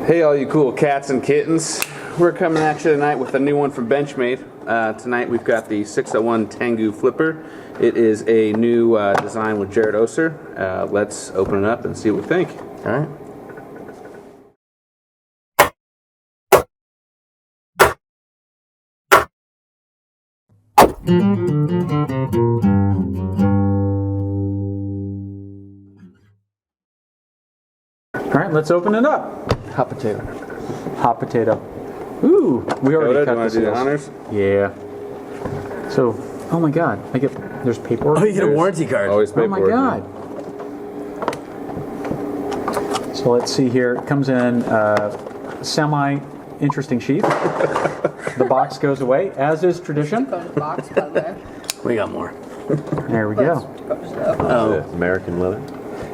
Hey all you cool cats and kittens. We're coming at you tonight with a new one from Benchmade. Tonight we've got the 601 Tengu Flipper. It is a new design with Oeser. Let's open it up and see what we think. Alright. Alright, let's open it up. Hot potato. Hot potato. Ooh, we already cut the do the seals. honors? Yeah. So, oh my god, there's paperwork. Oh, you get a warranty card. Always Oh paperwork. my god. So let's see here. It comes in semi-interesting sheath. The box goes away, as is tradition. Box, by the way. We got more. There we go. Oh, American leather.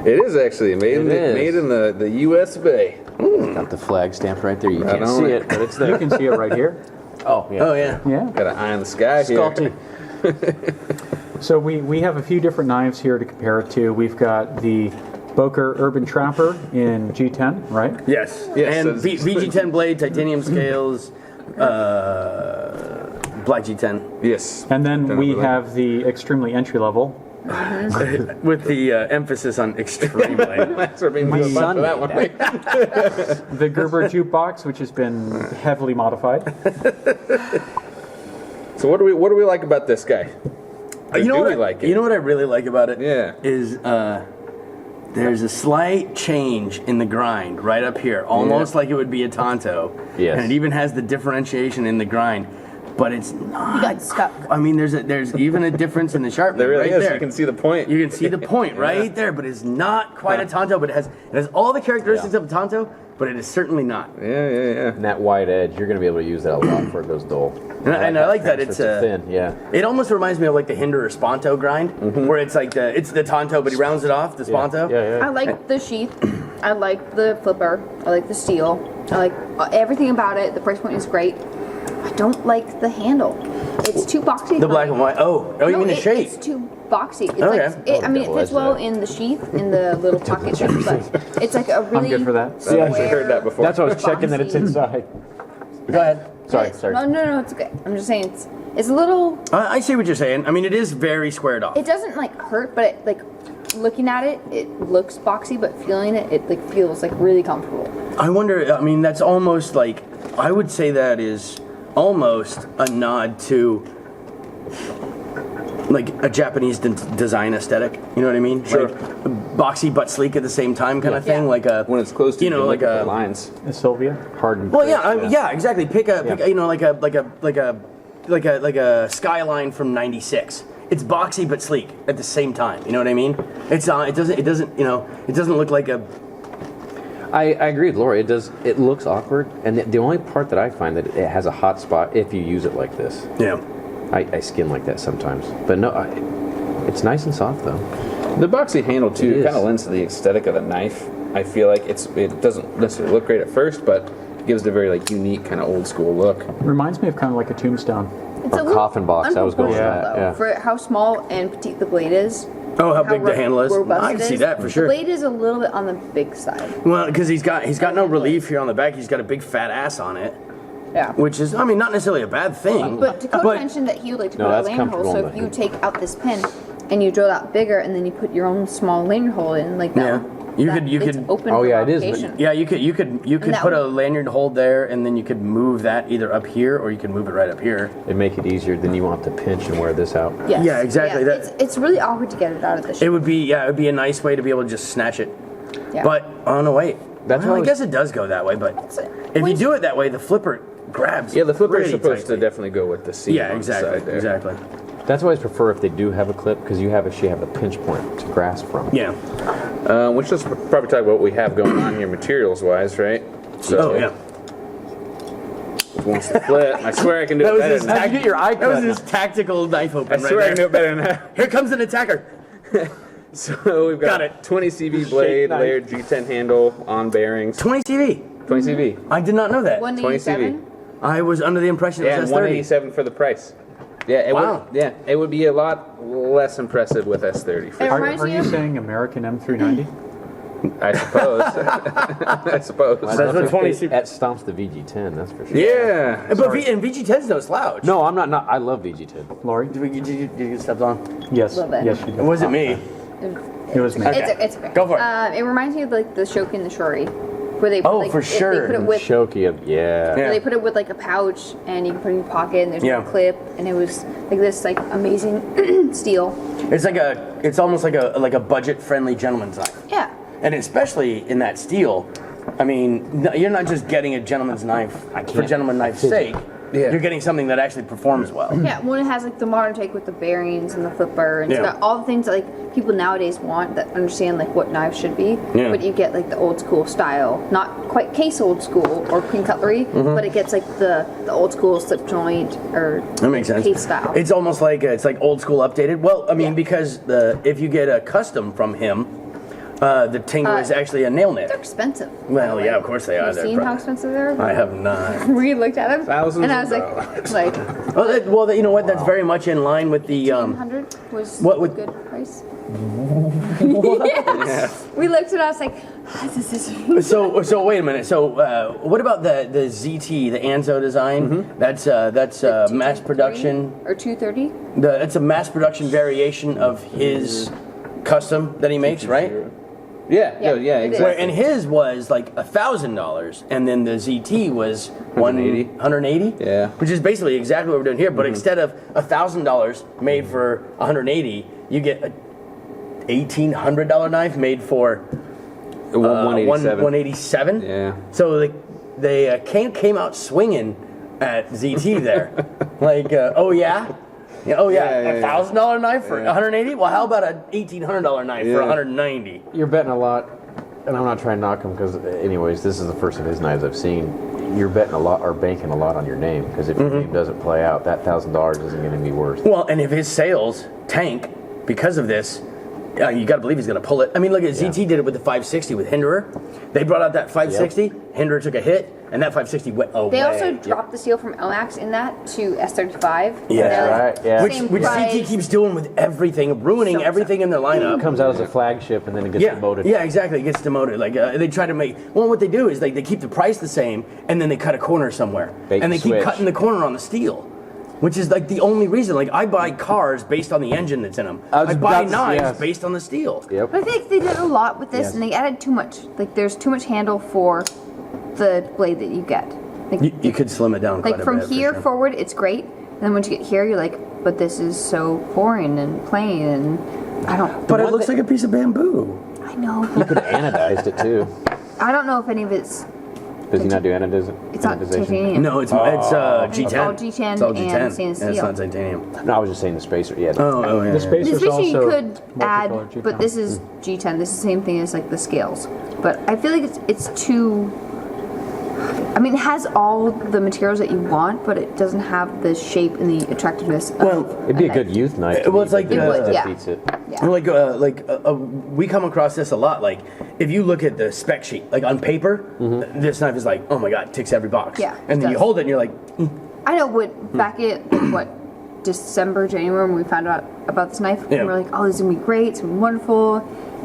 It is actually made in the U.S. of A. Got the flag stamped right there. You Right can't on see it. it, but it's You there. can see it right here. Oh, yeah. oh yeah. Yeah. Got an eye in the sky here. Sculpty. So we have a few different knives here to compare it to. We've got the Boker Urban Trapper in G10, right? Yes. Yes, And that's- VG10 blade, titanium scales, black G10. Yes. And then we Definitely. have the extremely entry level. With the emphasis on extremely. That's what made me do a bunch of that one. The Gerber Jukebox, which has been heavily modified. So what do we like about this guy? Or You know do what? we like it? You know what I really like about it? Yeah. Is there's a slight change in the grind right up here, almost like it would be a Tonto. Yes. And it even has the differentiation in the grind, but it's not. You got stuck. I mean, there's even a difference in the sharpness There really right is. there. You can see the point. You can see the point Yeah. right there, but it's not quite a Tonto. But it has all the characteristics of a Tonto, but it is certainly not. Yeah. And that wide edge, you're going to be able to use that a lot before it goes dull. And I like that it's thin. Yeah. It almost reminds me of like the Hinder or Sponto grind, where it's like it's the Tonto, but he rounds it off the Sponto. Yeah. I like the sheath. I like the flipper. I like the steel. I like everything about it. The price point is great. I don't like the handle. It's too boxy. The black and white. Oh, you No, mean the shape? It's too boxy. It's Okay. like, I mean, it fits double-edged well there. in the sheath, in the little pocket sheath, but it's like a really. good for that. I've actually heard that before. That's what I was checking that it's inside. Go ahead. Sorry. No, it's okay. I'm just saying it's a little. I see what you're saying. I mean, it is very squared off. It doesn't like hurt, but it, like looking at it, it looks boxy, but feeling it, it like feels like really comfortable. I wonder. I mean, that's almost like I would say that is almost a nod to like a Japanese design aesthetic. You know what I mean? Sure. Like, boxy but sleek at the same time kind of thing. Yeah. Like a When it's close to you know, like look at a the lines. Sylvia. Hard and Well, crisp, yeah, exactly. Pick a you know, like a skyline from '96. It's boxy but sleek at the same time. You know what I mean? It's it doesn't you know, it doesn't look like a. I agree with Laura. It looks awkward, and the only part that I find that it has a hot spot if you use it like this. Yeah. I skin like that sometimes, but no, it's nice and soft though. The boxy handle It too is. kind of lends to the aesthetic of the knife. I feel like it doesn't necessarily look great at first, but it gives it a very like unique kind of old school look. Reminds me of kind of like a tombstone. It's Or a little coffin box, I was going with unproportional, that, though, yeah. for how small and petite the blade is. Oh, how big the handle is? robust I can it see is. that for sure. The blade is a little bit on the big side. Well, because he's got no relief here on the back. He's got a big fat ass on it, Yeah. which is, I mean, not necessarily a bad thing. But Dakota mentioned that he would like to No, put a that's lanyard hole, so comfortable if in you the- take out this pin and you drill that bigger and then you put your own small lanyard hole in, like that. Yeah. You it's could- open Oh, for yeah, it is, but- modification. Yeah, you could that put a would- lanyard hold there, and then you could move that either up here or you could move it right up here. It'd make it easier. Then you won't have to pinch and wear this out. Yes. Yeah, exactly. Yeah, That- it's really awkward to get it out of the It shape. would be a nice way to be able to just snatch it. Yeah. But oh no, wait. That's Well, what I I was- guess it does go that way. But if you do it that way, the flipper grabs. Yeah, the flipper is pretty supposed tightly. to definitely go with the seam. Yeah, on the side exactly, there. exactly. That's why I prefer if they do have a clip because you actually have a pinch point to grasp from. Yeah. Which let's probably talk about what we have going on here materials wise, right? So Oh yeah. wants to flip. I swear I can do That it was better his than that. tactic. your eye That was cut. his tactical knife open. I right swear I can do there. it better than that. Here comes an attacker. So we've got Got it. 20 CV blade, knife. layered G10 handle on bearings. 20 CV. 20 CV. I did not know that. 187. I was under the impression it Yeah, was and S30. 187 for the price. Yeah, it Wow. it would be a lot less impressive with S30. For It sure. reminds Are me you of saying American M390? I suppose. I suppose. That's what 20 Super. That stomps the VG10, that's for sure. Yeah. But and VG10's no slouch. No, I'm not. I love VG10. Lori? Did you get stepped on? Yes. Little bit. Yes, you did. It wasn't me. It was me. It's okay. Go for it. It reminds me of like the Shoki and the Shori, where they put, Oh, like, for they sure. put it with Shoki, yeah. Yeah. they put it with like a pouch, and you can put it in your pocket, and there's Yeah. no clip, and it was like this like amazing steel. It's almost like a budget-friendly gentleman's knife. Yeah. And especially in that steel, I mean, you're not just getting a gentleman's knife for gentleman's knife's sake. Yeah. You're getting something that actually performs well. Yeah, well, it has like the modern take with the bearings and the flipper, and Yeah. it's got all the things that like people nowadays want that understand like what knives should be. Yeah. But you get like the old school style, not quite case old school or queen cutlery, but it gets like the old school slip joint or That makes sense. case style. It's almost like it's like old school updated. Well, I mean, Yeah. because if you get a custom from him, the Tengu is actually a nail They're knit. expensive. Well, by the way. yeah, of course they are. Have you They're seen probably- how expensive they are? I have not. We looked at them, Thousands and I of was dollars. Well, you know what? That's very much in line with the. 100 was what a would- good price. Yes. We looked and I was like, this is So wait a minute. So what about the ZT, the Anzo design? That's mass 233 production. or 230. It's a mass production variation of his custom that he makes, right? Yeah. Yeah, Yeah. it is. Where, Exactly. and his was like $1,000, and then the ZT was 180. Yeah. Which is basically exactly what we're doing here. But instead of $1,000 made for 180, you get a $1,800 knife made for 187. 187. Yeah. So they came out swinging at ZT there, like oh yeah. Yeah, oh yeah, Yeah, yeah, $1,000 knife for 180. Well, how about a $1,800 knife for Yeah. 190? You're betting a lot, and I'm not trying to knock him because, anyways, this is the first of his knives I've seen. You're betting a lot or banking a lot on your name because if your name doesn't play out, that $1,000 isn't going to be worth. Well, and if his sales tank because of this, you got to believe he's going to pull it. I mean, look at ZT did it with the 560 with Hinderer. They brought out that 560. Hinderer took a hit, and that 560 went away. They also dropped the steel from LMAX in that to S35. Yeah. They're, Right, yeah. which price. ZT keeps doing with everything, ruining So everything in their lineup. It comes out as a flagship and then it gets demoted. Yeah, exactly. It gets demoted. Like they try to make. Well, what they do is they keep the price the same, and then they cut a corner somewhere, Bait and they and keep switch. cutting the corner on the steel, which is like the only reason. Like I buy cars based on the engine that's in them. I buy knives based on the steel. Yep. But I think they did a lot with this, Yes. and they added too much. Like, there's too much handle for the blade that you get. Like, You could slim it down quite like a from bit. for here sure. forward, it's great. And then once you get here, you're like, but this is so boring and plain, and I don't. But it looks like a piece of bamboo. I know. You could have anodized it too. I don't know if any of it's. Does he not do anodization? It's not titanium. No, it's G10. It's all G10 It's all and G10. stainless Yeah, it's steel. not titanium. No, I was just saying the spacer. Yeah. Oh yeah. The spacer's This you also could add, multicolored G10. but this is G10. This is the same thing as like the scales. But I feel like it's too. I mean, it has all the materials that you want, but it doesn't have the shape and the attractiveness. Well, It'd be a good youth knife. to well, me, it's like, but It would, this yeah. defeats it. Yeah. And we come across this a lot. Like, if you look at the spec sheet, like on paper, this knife is like, oh my god, ticks every box. Yeah, And it then you does. hold it and you're like, I know what back at like, what December, January when we found out about this knife, Yeah. we were like, oh, this is gonna be great, it's gonna be wonderful,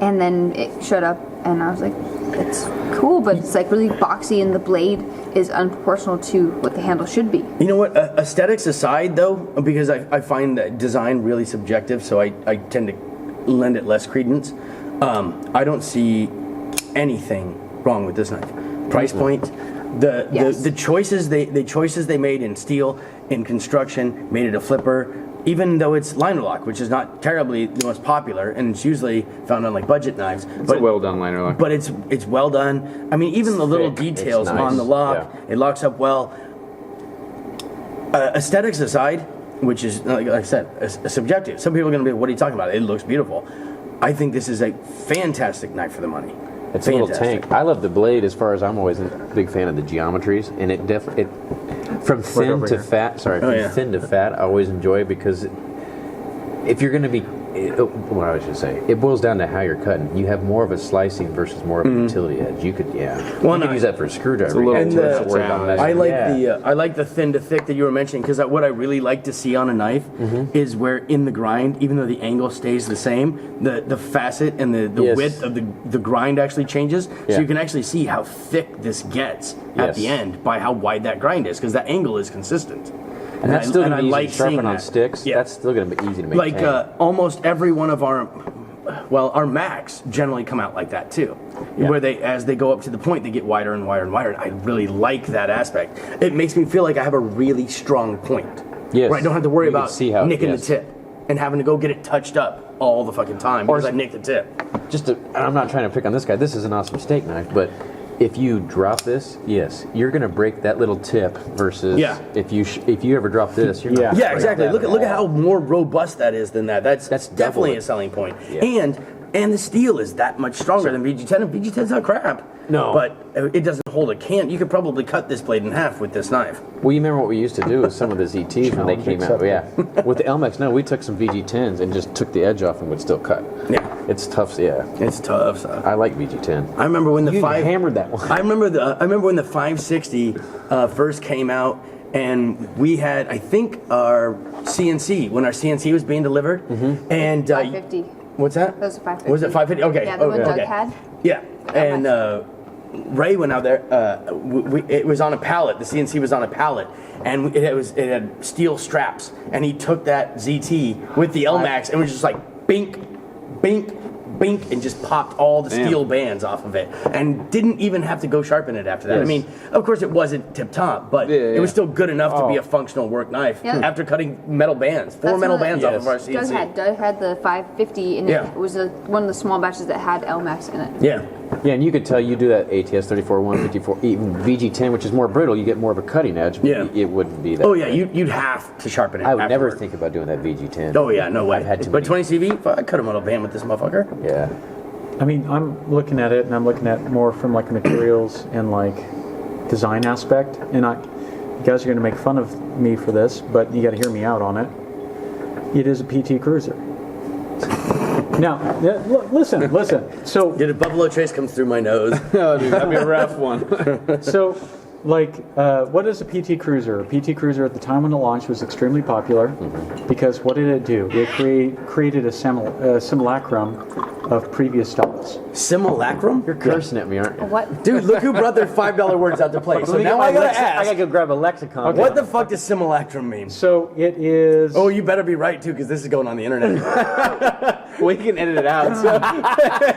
and then it showed up, and I was like, it's cool, but it's like really boxy, and the blade is unproportional to what the handle should be. you know what? Aesthetics aside, though, because I find that design really subjective, so I tend to lend it less credence. I don't see anything wrong with this knife. Price point, Yes. the choices they made in steel, in construction, made it a flipper. Even though it's liner lock, which is not terribly the most popular, and it's usually found on like budget knives, It's a well done liner lock. but it's well done. I mean, even the little thick. details It's nice. on the lock, Yeah. it locks up well. Aesthetics aside, which is like I said, subjective. Some people are going to be, "What are you talking about? It looks beautiful." I think this is a fantastic knife for the money. It's a little Fantastic. tank. I love the blade as far as I'm always a big fan of the geometries, and it from thin over to here. fat. Sorry, from yeah. thin to fat, I always enjoy it because if you're going to be what I was going to say, it boils down to how you're cutting. You have more of a slicing versus more of a utility edge. You could, Well, you could use that for a screwdriver. a little And versatile. Worry about messing. I like Yeah. I like the thin to thick that you were mentioning, because what I really like to see on a knife is where in the grind, even though the angle stays the same, the facet and the Yes. width of the grind actually changes, so Yeah. you can actually see how thick this gets at Yes. the end by how wide that grind is, because that angle is consistent. And that's still going I to be easy like to sharpen seeing on that. sticks. Yeah. That's still going to be easy to Like maintain. almost every one of our Macs generally come out like that too, Yeah. where as they go up to the point, they get wider and wider and wider. I really like that aspect. It makes me feel like I have a really strong point. Yes. Where I don't have to worry You can about see how- nicking yes. the tip and having to go get it touched up all the fucking time because I nicked the tip. And I'm not trying to pick on this guy. This is an awesome steak knife, but if you drop this, yes, you're going to break that little tip versus Yeah. if you ever drop this, you're not Yeah. gonna Yeah, break exactly. that Look at all. how more robust that is than that. That's That's definitely double it. a selling point. Yeah. And the steel is that much stronger than VG10. And VG10's not crap. No. But it doesn't hold a can. You could probably cut this blade in half with this knife. Well, you remember what we used to do with some of the ZTs when they Challenge came out? accepted. Yeah. With the Elmex, no, we took some VG10s and just took the edge off and would still cut. Yeah. It's tough, yeah. It's tough stuff. I like VG10. I remember when the You five hammered that one. I remember when the 560 first came out, and we had, I think, our CNC when our CNC was being delivered, and 550. What's that? That was a 550. Was it 550? Okay. Yeah, the one okay. Doug had. Yeah, and much? Ray went out there. It was on a pallet. The CNC was on a pallet, and it had steel straps. And he took that ZT with the LMAX and was just like bink, bink, bink, and just popped all the steel bands off of it, and didn't even have to go sharpen it after that. I Yes. mean, of course, it wasn't tip top, but it was still good enough to be a functional work knife. Yeah. After cutting metal bands, four That's metal what- bands off of our Doug CNC. had the 550, and Yeah. it was one of the small batches that had LMAX in it. Yeah. Yeah, and you could tell you do that ATS 34, 154, even VG10, which is more brittle, you get more of a cutting edge. But Yeah. It wouldn't be that. Oh yeah, great. you'd have to sharpen it. I would never afterward. think about doing that VG10. Oh yeah, no way. I've had too But many. 20 CV, fuck, I cut a metal band with this motherfucker. Yeah. I mean, I'm looking at it, and I'm looking at more from like materials and like design aspect. And you guys are going to make fun of me for this, but you got to hear me out on it. It is a PT Cruiser. Now, listen. So, Did a Buffalo Trace comes through my nose? Oh, dude, that'd be a rough one. so, like, what is a PT Cruiser? A PT Cruiser at the time when it launched was extremely popular because what did it do? It created a simulacrum of previous styles. Simulacrum? You're cursing at me, aren't you? What? Dude, look who brought their $5 words out to play. So now I gotta ask, I gotta go grab a lexicon. what the fuck does simulacrum mean? So it is. Oh, you better be right too, because this is going on the internet. We can edit it out. So.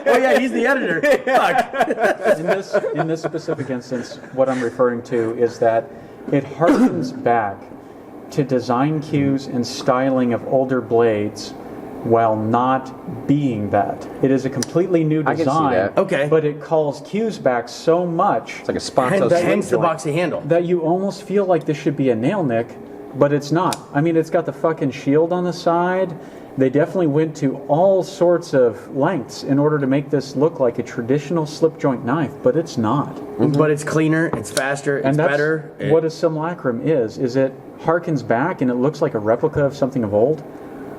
Oh yeah, he's the editor. Fuck. in this specific instance, what I'm referring to is that it harkens back to design cues and styling of older blades while not being that. It is a completely new I can see design. that. Okay. But it calls cues back so much It's like a sponso Hence the slip joint. boxy handle. that you almost feel like this should be a nail nick, but it's not. I mean, it's got the fucking shield on the side. They definitely went to all sorts of lengths in order to make this look like a traditional slip joint knife, but it's not. But it's cleaner, it's faster, it's And that's better. what a simulacrum is it harkens back and it looks like a replica of something of old,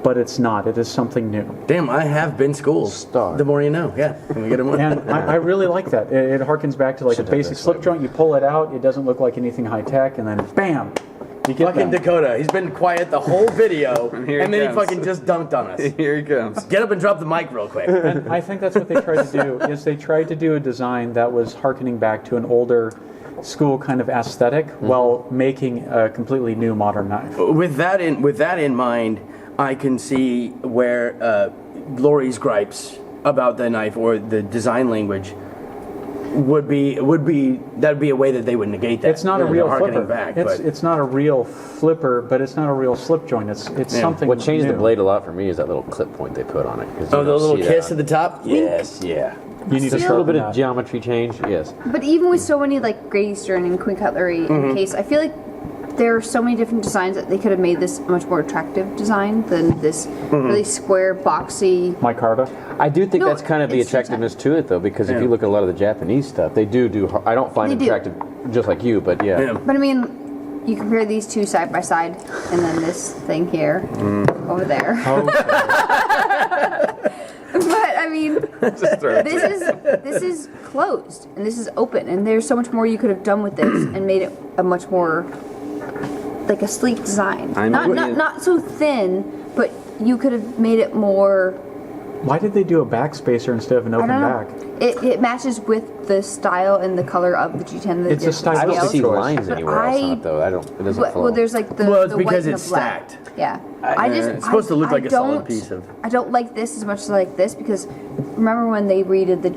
but it's not. It is something new. Damn, I have been schooled. Star. The more you know. Yeah. Can we get him one? And I really like that. It harkens back to like Should a have basic this slip label. joint. You pull it out, it doesn't look like anything high tech, and then bam, you get Fucking that. Dakota. He's been quiet the whole video, here and he then he comes. fucking just dunked on us. Here he comes. Get up and drop the mic real quick. And I think that's what they tried to do. Is they tried to do a design that was harkening back to an older school kind of aesthetic while making a completely new modern knife. With that in mind, I can see where Lori's gripes about the knife or the design language would be that'd be a way that they would negate that. It's not a They're real harkening flipper. back, It's not a real flipper, but it's not a real slip joint. It's something. What changed the new. blade a lot for me is that little clip point they put on it. 'cause you Oh, the don't little see kiss that. at the top. Yes, yeah. You need to Just a little sharpen bit of that. geometry change. Yes. But even with so many like Great Eastern and Queen Cutlery in the case, I feel like there are so many different designs that they could have made this a much more attractive design than this really square, boxy. Micarta. I do think No, that's kind of the it's attractiveness to it, though, because if Yeah. you look at a lot of the Japanese stuff, they do. I don't find They it do. attractive, just like you, but yeah. Yeah. But I mean, you compare these two side by side, and then this thing here. over there. Oh, But I mean, Just throw it. this is closed and this is open, and there's so much more you could have done with this and made it a much more like a sleek design. I mean, Not so thin, but you could have made it more. why did they do a backspacer instead of an I open don't know. back? It matches with the style and the color of the G10. It's a style. I don't Scales. see Choice. lines But anywhere else on I- it though. It doesn't But, flow. well, there's like the Well, it's the white because and it's the black. stacked. Yeah, I just It's supposed to look like a solid don't- piece of- I don't like this as much as I like this because remember when they redid the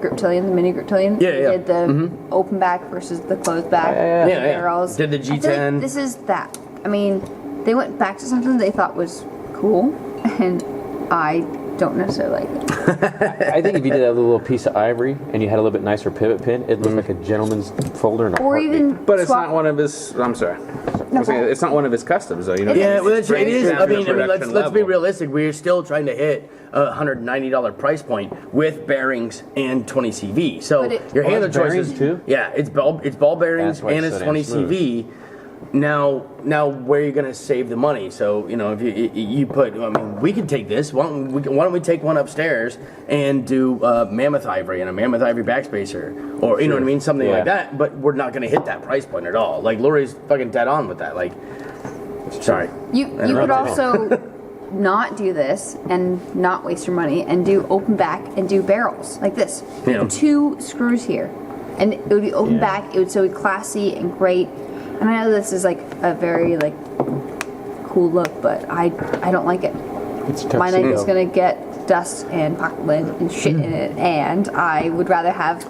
Griptilian, the mini Griptilian? Yeah, They yeah. did the open back versus the closed back. Yeah, yeah. Barrels. Did the I feel like G10. this is that. I mean, they went back to something they thought was cool, and I don't necessarily like it. I think if you did a little piece of ivory and you had a little bit nicer pivot pin, it'd look like a gentleman's folder in a Or heartbeat. even But it's swap- not one of his. I'm sorry. I was saying, it's not one of his customs, though. You know. Yeah, well, it brings is. down I to mean, production let's be level. realistic. We're still trying to hit a $190 price point with bearings and 20 CV. So But it- your Oh, handle it's bearings choices too? Yeah, it's ball bearings That's why and it's it's so 20 damn smooth. CV. Now, where are you going to save the money? So if you put, I mean, we could take this. Why don't we take one upstairs and do mammoth ivory and a mammoth ivory backspacer, or you know what I mean, something Yeah. like that. But we're not going to hit that price point at all. Like Lori's fucking dead on with that. Like, sorry. You I don't could know. also not do this and not waste your money and do open back and do barrels like this. Yeah. 2 screws here, and it would be open Yeah. back. It would still be classy and great. And I know this is like a very like cool look, but I don't like it. It's My knife is tuxedo. gonna get dust and pocket lid and shit in it, and I would rather have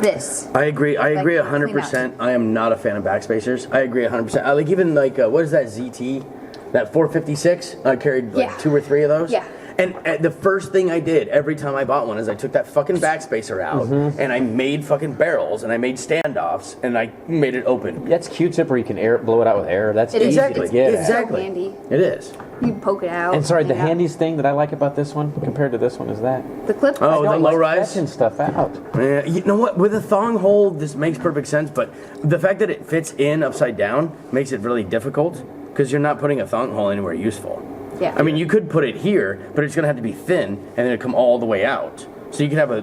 this. I agree. I Like, agree clean 100%. I am not a fan of backspacers. I agree 100%. I like even like what is that ZT? That 456? I carried like Yeah. 2 or 3 of those. Yeah. And the first thing I did every time I bought one is I took that fucking backspacer out and I made fucking barrels and I made standoffs and I made it open. That's Q-tip where you can blow it out with air. That's It is. easy Exactly. to get. at. Exactly. So handy. It is. You can poke it out. And sorry, the hang it up. handiest thing that I like about this one compared to this one is that The clip. Oh, the I don't low like rise. stretching stuff out. Yeah, you know what? With a thong hole, this makes perfect sense, but the fact that it fits in upside down makes it really difficult because you're not putting a thong hole anywhere useful. Yeah. I mean, you could put it here, but it's gonna have to be thin and then it come all the way out. So you could have a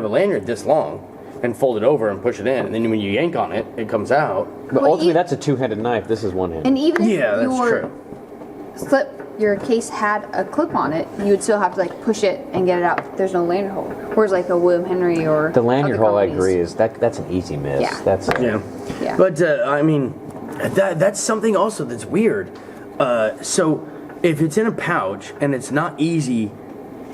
lanyard this long and fold it over and push it in, and then when you yank on it, it comes out. But Well, ultimately, you- that's a two-handed knife. This is one-handed. And even if Yeah, that's your true. your case had a clip on it, you would still have to like push it and get it out. There's no lanyard hole. Whereas like a William Henry or The lanyard other hole, I companies- agree, is that's an easy miss. Yeah. That's Yeah. Yeah. But I mean, that's something also that's weird. So if it's in a pouch and it's not easy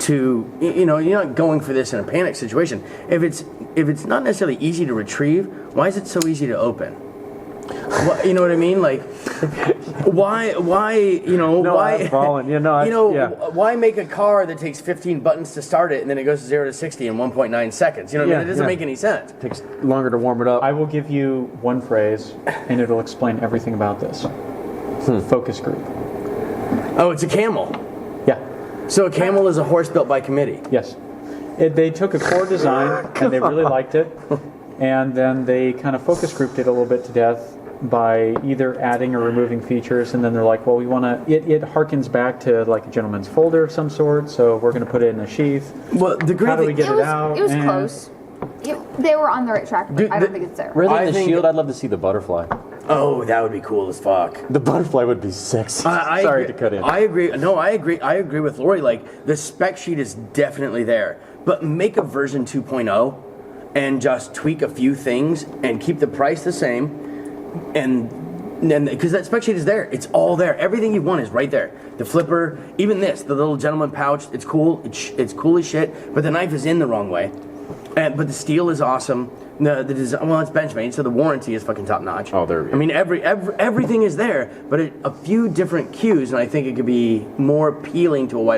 to, you're not going for this in a panic situation. If it's not necessarily easy to retrieve, why is it so easy to open? You know what I mean? Like, why, why, I'm following. You know, yeah. why make a car that takes 15 buttons to start it and then it goes 0 to 60 in 1.9 seconds? You know what I mean? Yeah, It doesn't yeah. make any sense. takes longer to warm it up. I will give you one phrase, and it'll explain everything about this. Focus group. Oh, it's a camel. Yeah. So a camel is a horse built by committee. Yes. They took a core design, and they really liked it, and then they kind of focus grouped it a little bit to death by either adding or removing features, and then they're like, well, we want to, it harkens back to like a gentleman's folder of some sort, so we're going to put it in a sheath. Well, the great How do we thing, get It it was out? it was and- close. They were on the right track, but Dude, I don't the- think it's there. Rather I than the think- shield, I'd love to see the butterfly. oh, that would be cool as fuck. The butterfly would be sexy. I Sorry agree, to cut in. I agree. No, I agree. I agree with Lori. Like the spec sheet is definitely there, but make a version 2.0 and just tweak a few things and keep the price the same, and because that spec sheet is there, it's all there. Everything you want is right there. The flipper, even this, the little gentleman pouch. It's cool. It's cool as shit. But the knife is in the wrong way. But the steel is awesome. The design, well, it's Benchmade, so the warranty is fucking top notch. Oh, there- I mean, everything is there, but a few different cues, and I think it could be more appealing to a wider